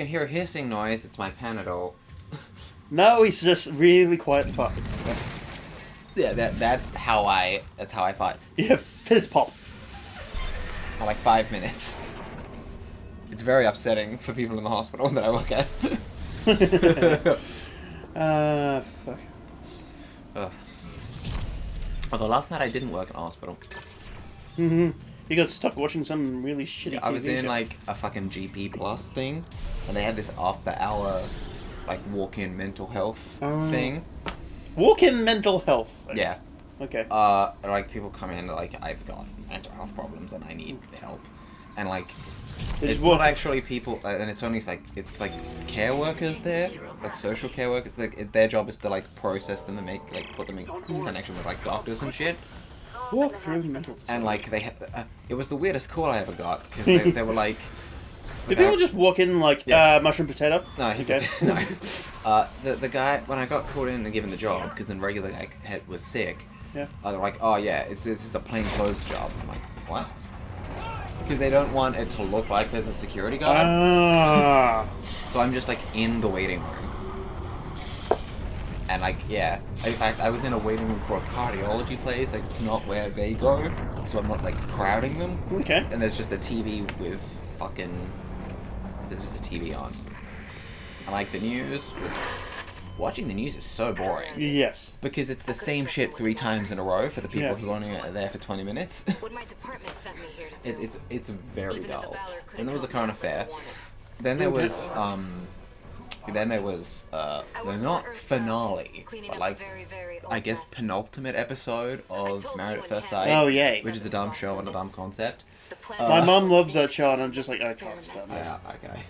can hear a hissing noise. It's my Panadol. No, he's just really quiet and fucking. Yeah, that's how I fight. Yeah, piss pop. For like 5 minutes. It's very upsetting for people in the hospital that I work at. Fuck. Ugh. Although last night I didn't work in a hospital. You got stuck watching some really shitty I was TV in show. like a fucking GP Plus thing, and they had this after-hour like walk-in mental health thing. Walk-in mental health. Yeah. Okay. Like people come in like I've got mental health problems and I need help, and like it's not actually people, and it's only like it's like care workers there, like social care workers. Like their job is to like process them and make like put them in connection with like doctors and shit. Walk through mental. And like they had, it was the weirdest call I ever got because they were like. Did people just walk in like mushroom potato? No, he's okay. No. The guy, when I got called in and given the job, because the regular guy was sick. Yeah. They're like, oh yeah, this is a plain clothes job. I'm like, what? Because they don't want it to look like there's a security guard. So I'm just like in the waiting room. And like, yeah. In fact, I was in a waiting room for a cardiology place. Like, it's not where they go, so I'm not like crowding them. Okay. And there's just a TV with fucking. There's just a TV on. And like the news was. Watching the news is so boring. Yes. Because it's the same shit 3 times in a row for the people who only are there for 20 minutes. What my department sent me here to do. It's very dull. And there was a current affair. Then there was the not finale, but like I guess penultimate episode of Married at First Sight. Oh yay! Which is a dumb show and a dumb concept. My mom loves that show, and I'm just like, I can't stand it. Yeah, okay.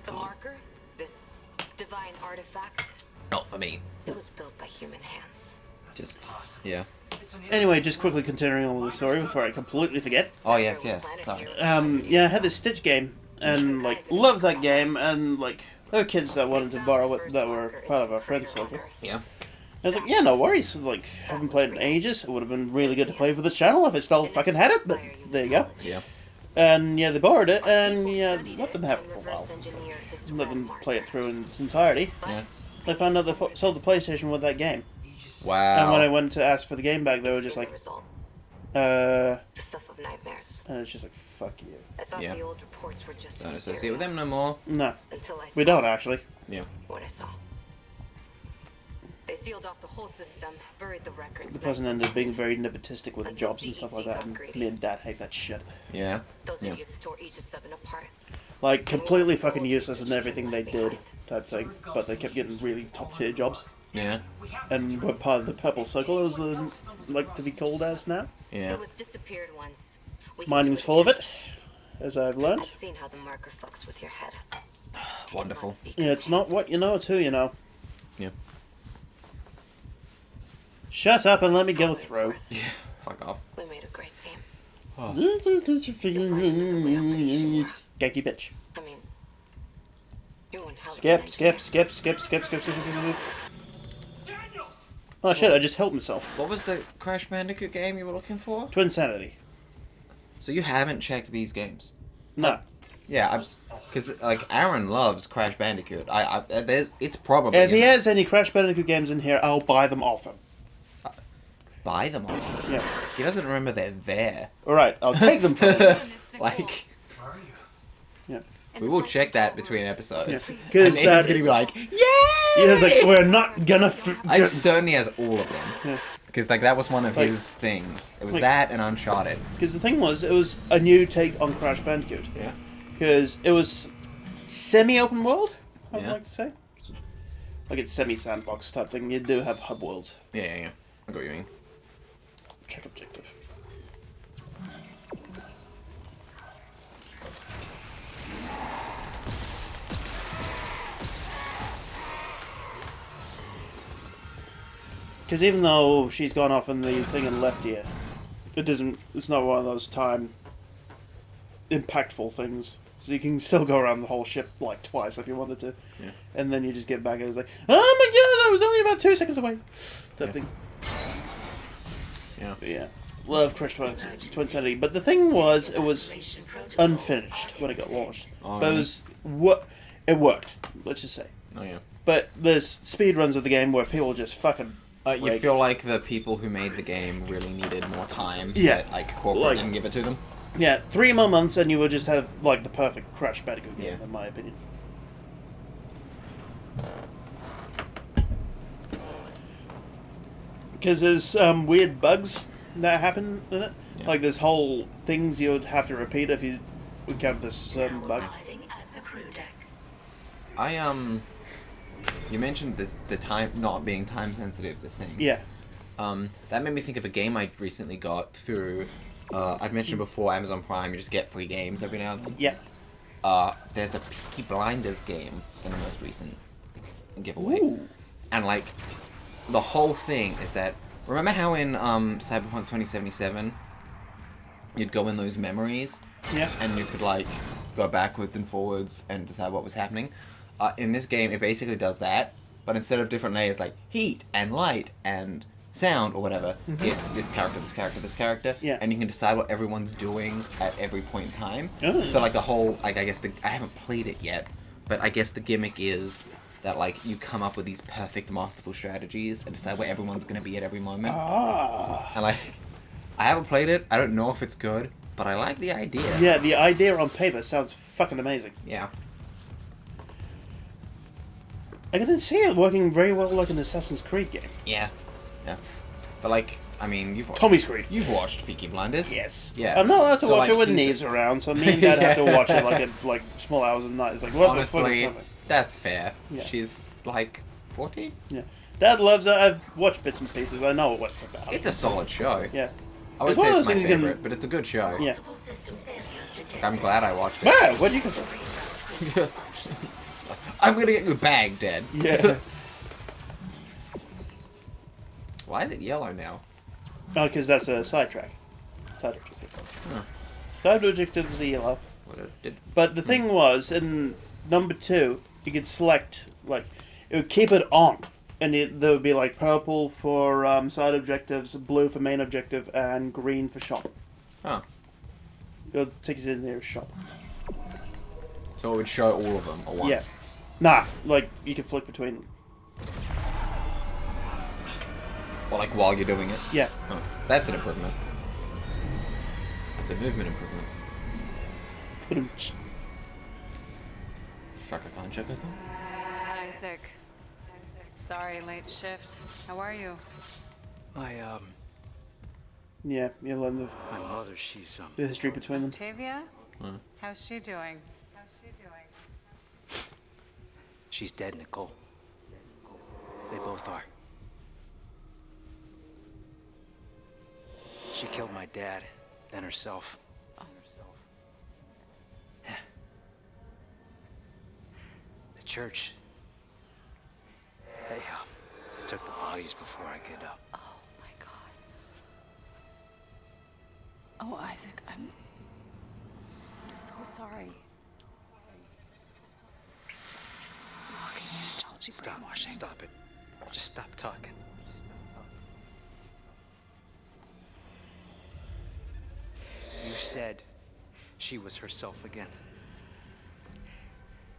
The marker, this divine artifact. Not for me. It was built by human hands. Just yeah. Anyway, just quickly continuing on with the story before I completely forget. Oh yes. Sorry. Yeah, I had this Stitch game, and like loved that game, and like there were kids that wanted to borrow it that were part of our friends circle. Yeah. I was like, yeah, no worries. Like, haven't played in ages. It would have been really good to play for this channel if I still fucking had it. But there you go. Yeah. And yeah, they borrowed it, and yeah, let them have it for a while. Let them play it through in its entirety. Yeah. They found out they sold the PlayStation with that game. Wow. And when I went to ask for the game back, they were just like, the stuff of nightmares. and it's just like, fuck you. I thought Yeah. the old reports were just Don't associate with them no more. No, until I we saw don't actually. Yeah. what I saw. They sealed off the whole system, buried the records. The person ended up being very nepotistic with Until jobs and stuff like CEC that, got and greedy. me and Dad hate that shit. Yeah. Those Yeah. idiots tore Aegis 7 apart. Like, completely fucking useless in everything they did, type thing. But they kept getting really top-tier jobs. Yeah. And we're part of the Purple Circle, as like to be called as now. Yeah. It was disappeared once. We can Mining's do full of again. it, as I've learned. I've seen how the marker fucks with your head. Wonderful. Must be Yeah, it's not what you know, it's who you know. Yeah. Shut up and let me go through. Yeah. Fuck off. We made a great team. Skanky bitch. I mean, you're one hell of an Skip. Oh shit, I just helped myself. What was the Crash Bandicoot game you were looking for? Twinsanity. So you haven't checked these games? No. Yeah, because like Aaron loves Crash Bandicoot. It's probably. If he has any Crash Bandicoot games in here, I'll buy them off him. Buy them off. Yeah. He doesn't remember they're there. Alright, I'll take them from him. Like. Yeah. We will check that between episodes. Yeah. And 'Cause he's that- gonna be like, yay! Yeah, it's like, we're not gonna... I certainly has all of them. Yeah. Because like that was one of Like- his things. It was like- that and Uncharted. Because the thing was, it was a new take on Crash Bandicoot. Yeah. Because it was semi-open world, I would Yeah. like to say. Like it's semi-sandbox type thing. You do have hub worlds. Yeah. I got what you mean. Check objective. Because even though she's gone off in the thing and left here, it doesn't. It's not one of those time impactful things. So you can still go around the whole ship like twice if you wanted to. Yeah. And then you just get back and it's like, oh my god, I was only about 2 seconds away. Type Yeah. thing. Yeah. But yeah. Love Crash Twinsanity. But the thing was, it was unfinished when it got launched. Oh, But it really? was what it worked. Let's just say. Oh yeah. But there's speedruns of the game where people just fucking. You feel like the people who made the game really needed more time. Yeah. That, like corporate didn't give it to them. Yeah, 3 more months and you would just have like the perfect Crash Bandicoot game, Yeah. in my opinion. Because there's weird bugs that happen in it. Yeah. Like there's whole things you'd have to repeat if you encounter this bug. You mentioned the time not being time sensitive. This thing. Yeah. That made me think of a game I recently got through. I've mentioned before Amazon Prime. You just get free games every now and then. Yeah. There's a Peaky Blinders game in the most recent giveaway, Ooh. and like the whole thing is that remember how in Cyberpunk 2077 you'd go in those memories Yeah. and you could like go backwards and forwards and decide what was happening. In this game, it basically does that, but instead of different layers like heat and light and sound or whatever, it's this character, this character, this character, Yeah. and you can decide what everyone's doing at every point in time. Oh. So like the whole, like I guess I haven't played it yet, but I guess the gimmick is that like you come up with these perfect masterful strategies and decide where everyone's gonna be at every moment. Ah. And like, I haven't played it. I don't know if it's good, but I like the idea. Yeah, the idea on paper sounds fucking amazing. Yeah. I can see it working very well like an Assassin's Creed game. Yeah. Yeah. But like, I mean, Tommy's Creed. You've watched Peaky Blinders. Yes. Yeah. I'm not allowed to So, watch like, it with he's- Neves around, so me and Dad have to watch it like at like small hours of the night. It's like, what the fuck is Honestly, happening? that's fair. Yeah. She's like 14. Yeah. Dad loves it. I've watched bits and pieces. I know what it's about. It's a solid show. Yeah. I would It's one say of it's those my things you can- favorite, but it's a good show. Yeah. I'm glad I watched it. Wow, where'd you come from? I'm gonna get your bag, Dad. Yeah. Why is it yellow now? Oh, because that's a sidetrack. Side objective. Huh. Side objective is yellow. What it did? But the thing was, in number 2, you could select, like, it would keep it on. And there would be, like, purple for side objectives, blue for main objective, and green for shop. Huh. You'll take it in there, shop. So it would show all of them at once. Yeah. Nah, like, you can flick between them. Or like while you're doing it. Yeah. Oh, that's an improvement. It's a movement improvement. Ba-dum-tsh. Shaka Khan, Shaka Khan. Isaac. Sorry, late shift. How are you? Yeah, you'll learn My mother, she's, the history between them. Octavia? Hmm. How's she doing? she's dead, Nicole. They both are. She killed my dad, then herself. Yeah. The church. They, took the bodies before I could, Oh my god. Oh, Isaac, I'm so sorry. Fucking Unitology brainwashing. Stop it. Just stop talking. You said she was herself again.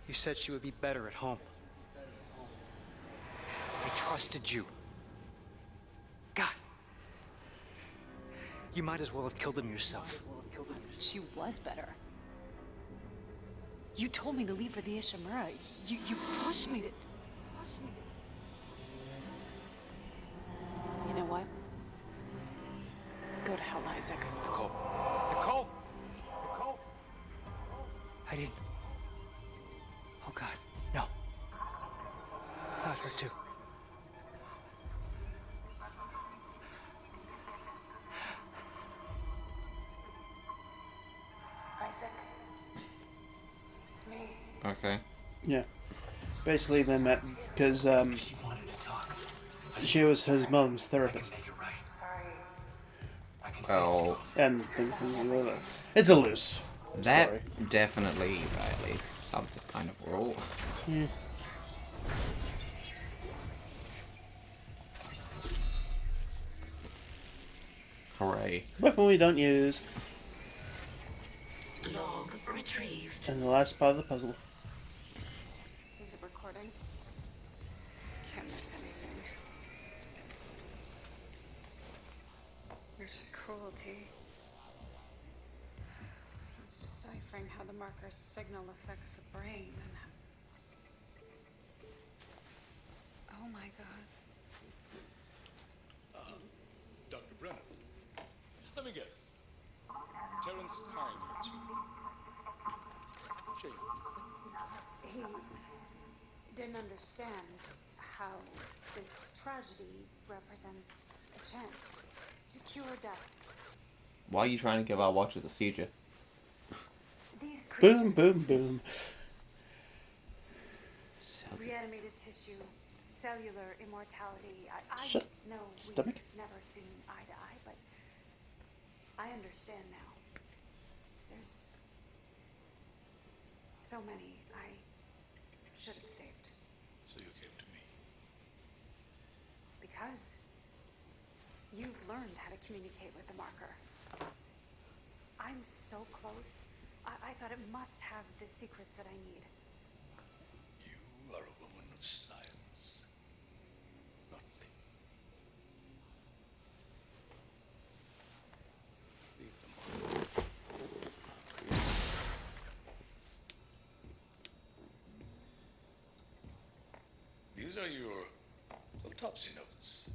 You said she would be better at home. I trusted you. God. You might as well have killed him yourself. She was better. You told me to leave for the Ishimura. You pushed me to... You know what? Go to hell, Isaac. Nicole. Nicole! Nicole! I didn't. Oh God, no. Not her too. Isaac. It's me. Okay. Yeah. Basically, they met because she was his mom's therapist. Well, And things like that. It's a loose that story. definitely violates some kind of rule. Yeah. Hooray. Weapon we don't use. Log retrieved. And the last part of the puzzle. understanding. Can't miss anything. There's just cruelty. It's deciphering how the marker's signal affects the brain and oh my god. Dr. Brennan, let me guess. Terrence Hines. Shane, He didn't understand how this tragedy represents a chance to cure death. Why are you trying to give our watchers a seizure? These Boom, creatures, boom, boom. reanimated tissue, cellular immortality. I Shut know stomach. we've never seen eye to eye, but I understand now. There's so many I should have saved. so you came to me. Because you've learned how to communicate with the marker. I'm so close. I thought it must have the secrets that I need. You are a woman of science, not faith. Leave them on. These are your autopsy notes.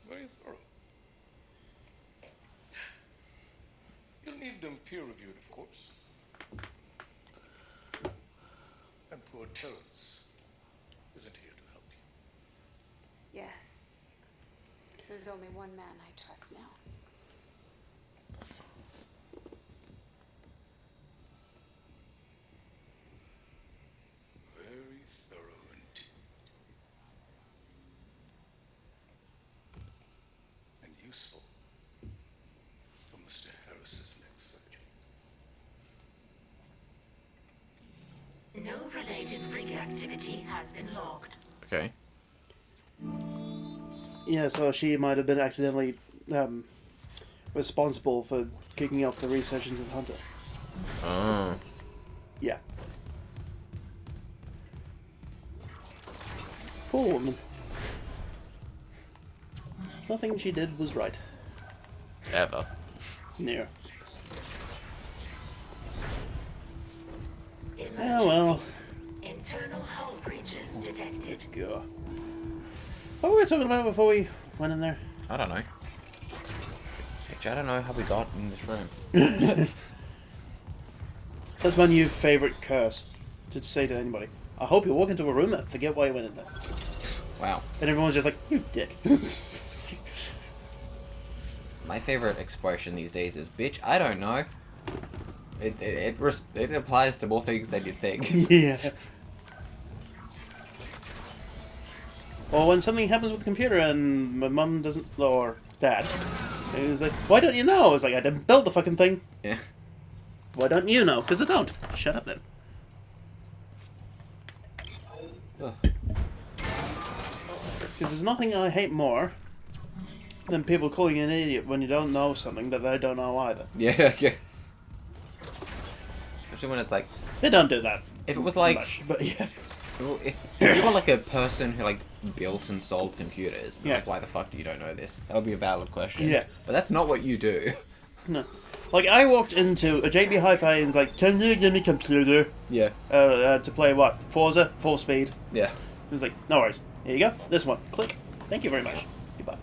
Very thorough. You'll need them peer-reviewed, of course. And poor Terrence isn't here to help you. Yes. There's only one man I trust now. Very thorough indeed. And useful for Mr. Harris's next surgery. No related rig activity has been logged. Okay. Yeah, so she might have been accidentally responsible for kicking off the research into the Hunter. Oh. Yeah. Poor woman. Nothing she did was right. Ever. No. Oh well. Internal hull breaches detected. Let's go. What were we talking about before we went in there? I don't know. Bitch, I don't know how we got in this room. That's my new favourite curse to say to anybody. I hope you walk into a room and forget why you went in there. Wow. And everyone's just like, you dick. My favorite expression these days is, bitch, I don't know. It applies to more things than you think. Yeah. Or when something happens with the computer and my mum doesn't, or dad, is like, why don't you know? It's like, I didn't build the fucking thing. Yeah. Why don't you know? Because I don't. Shut up then. Ugh. Because there's nothing I hate more than people calling you an idiot when you don't know something that they don't know either. Yeah, yeah. Especially when it's like, They don't do that. if it was like, much, but yeah. if you were like a person who like built and sold computers, and Yeah. like, why the fuck do you don't know this? That would be a valid question. Yeah. But that's not what you do. No. Like, I walked into a JB Hi-Fi and was like, can you give me a computer? Yeah. To play what? Forza? Full speed. Yeah. He's like, no worries. Here you go. This one. Click. Thank you very much. Goodbye.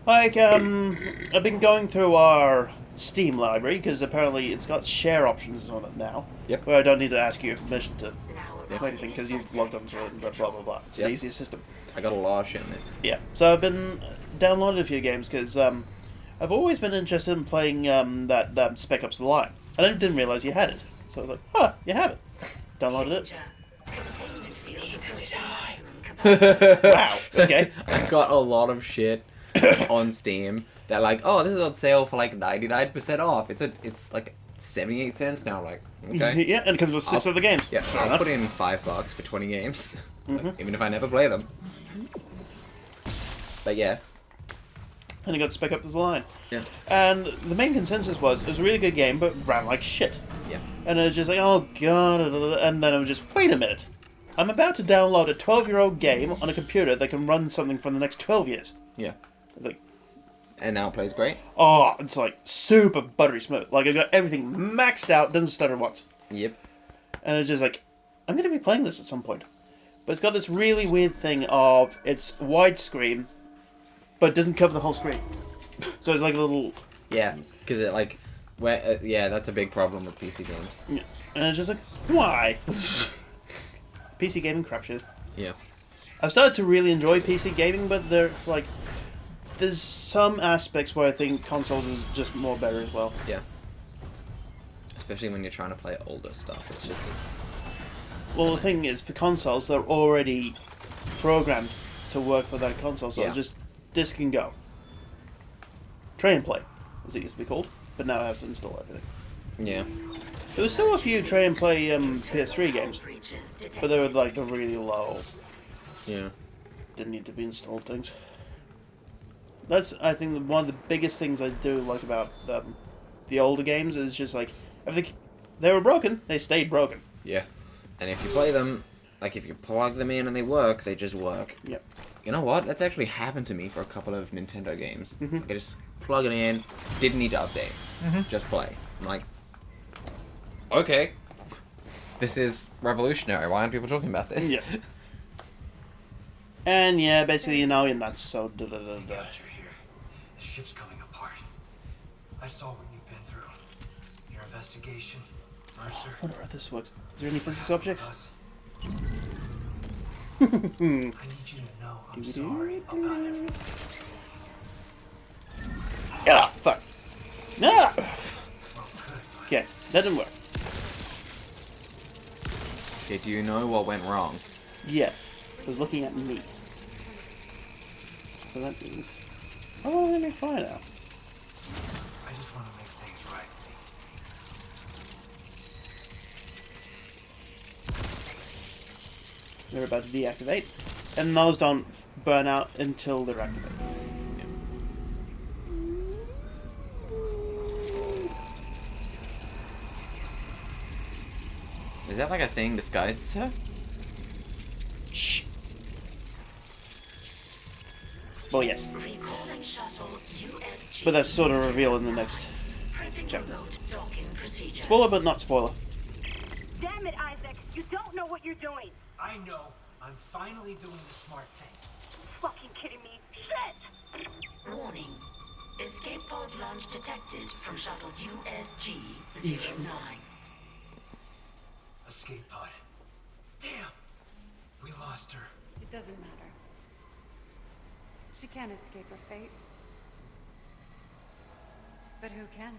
Like, I've been going through our Steam library, because apparently it's got share options on it now. Yep. Where I don't need to ask you permission to Yep. play anything, because you've logged onto it and blah, blah, blah, blah. It's Yep. an easier system. I got a lot of shit in it. Yeah. So I've been downloading a few games, because I've always been interested in playing that Spec Ops: The Line. And I didn't realize you had it. So I was like, huh, you have it. Downloaded it. Wow, okay. I got a lot of shit on Steam that like, oh, this is on sale for like 99% off. It's like 78 cents now. Like, okay. Yeah, and it comes with 6 other games. Yeah, Fair I'll enough. put in $5 for 20 games, Mhm. even if I never play them. But yeah, And I got Spec Up the Line. yeah, And the main consensus was it was a really good game, but ran like shit. Yeah. And it was just like, oh god, and then I was just, wait a minute. I'm about to download a 12-year-old game on a computer that can run something for the next 12 years. Yeah. It's like, And now it plays great. oh, it's like super buttery smooth. Like, I've got everything maxed out, doesn't stutter once. Yep. And it's just like, I'm going to be playing this at some point. But it's got this really weird thing of, it's widescreen, but it doesn't cover the whole screen. So it's like a little... Yeah, because it like... yeah, that's a big problem with PC games. Yeah. And it's just like, why? PC gaming crap shit. Yeah. I've started to really enjoy PC gaming, but there's some aspects where I think consoles is just more better as well. Yeah. Especially when you're trying to play older stuff. It's just... Well, the thing is, for consoles, they're already programmed to work for that console, so Yeah. it's just disc and go. Tray and play, as it used to be called, but now it has to install everything. Yeah. There was still a few tray and play PS3 games, but they were like the really low, Yeah. didn't need to be installed things. That's, I think, one of the biggest things I do like about the older games is just like, if they were broken, they stayed broken. Yeah. And if you play them, like if you plug them in and they work, they just work. Yep. You know what? That's actually happened to me for a couple of Nintendo games. Mhm. Like I just plug it in, didn't need to update. Just play. I'm like, okay. This is revolutionary. Why aren't people talking about this? Yeah. And yeah, basically, you know, you're nuts, so Glad you're here. The ship's coming apart. I saw what you've been through. Your investigation, Mercer. I wonder how this works. Is there any physics objects? Us. I need you to know I'm sorry about everything. Ah, fuck. Ah! Well, good. Okay, that didn't work. Okay, do you know what went wrong? Yes, it was looking at me. So that means... Oh, let me find out. I just want to make things right. They're about to deactivate. And those don't burn out until they're activated. Is that like a thing disguised as her? Shh. Oh, yes. Recalling shuttle USG. But that's sort of revealed in the next Prepping chapter. remote docking procedures. Spoiler, but not spoiler. Damn it, Isaac! You don't know what you're doing! I know. I'm finally doing the smart thing. Fucking kidding me? Shit! Warning. Escape pod launch detected from shuttle USG-09. Escape pod. Damn! We lost her. It doesn't matter. She can't escape her fate. But who can?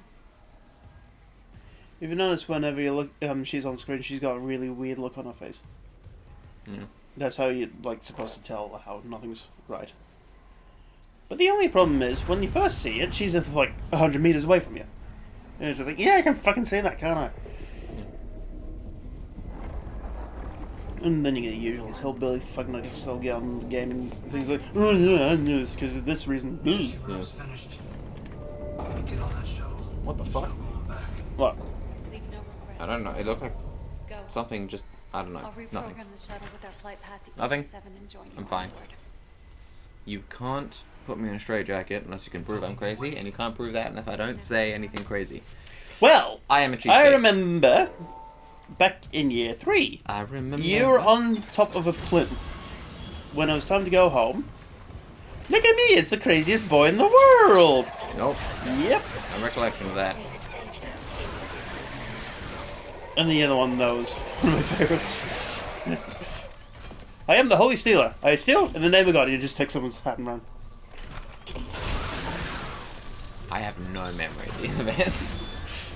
If you notice, whenever you look, she's on screen, she's got a really weird look on her face. Yeah. That's how you're like supposed to tell how nothing's right. But the only problem is, when you first see it, she's like 100 meters away from you. And it's just like, yeah, I can fucking see that, can't I? And then you get the usual hillbilly fucking like still get on the game and things like, oh yeah, I knew this because of this reason. Room's finished. If we get on that shuttle, What the fuck? shuttle going back. What? Leave no regrets. I don't know. It looked like Go. something just... I don't know. I'll reprogram Nothing. the shuttle with our flight path to Nothing. EG7 and join you I'm on fine. board. You can't put me in a straitjacket unless you can prove I'm crazy, and you can't prove that if I don't say anything crazy. Well, I am a cheapskate. I remember back in year 3, I remember. you were on top of a plinth when it was time to go home. Look at me, it's the craziest boy in the world! Nope. Yep. No recollection of that. And the other one knows. One of my favorites. I am the Holy Stealer. I steal in the name of God. You just take someone's hat and run. I have no memory of these events.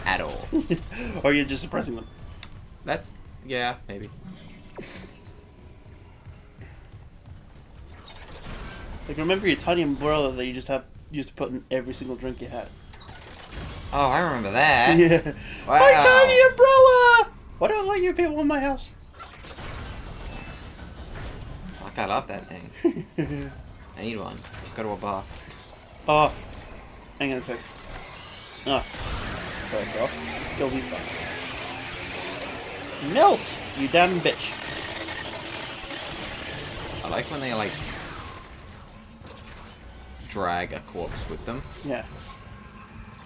At all. Or you're just suppressing them. That's... yeah, maybe. Like, remember your tiny umbrella that you used to put in every single drink you had? Oh, I remember that. Yeah. Wow. My tiny umbrella! Why don't I let you people in my house? Fuck, I love that thing. I need one. Let's go to a bar. Oh. Hang on a sec. Oh. First off, you'll be fine. Melt, you damn bitch. I like when they, like, drag a corpse with them. Yeah.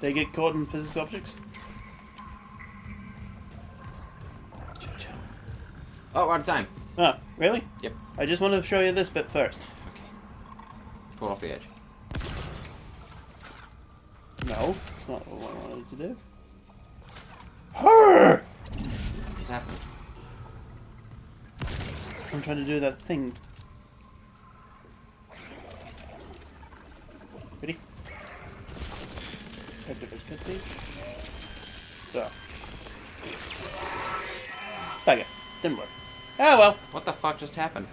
They get caught in physics objects? Oh, we're out of time. Oh, really? Yep. I just wanted to show you this bit first. Okay. Pull off the edge. No, it's not what I wanted to do. Her! What's happening? I'm trying to do that thing. Ready? Type of a cutscene. So. Bugger. Didn't work. Oh well. What the fuck just happened?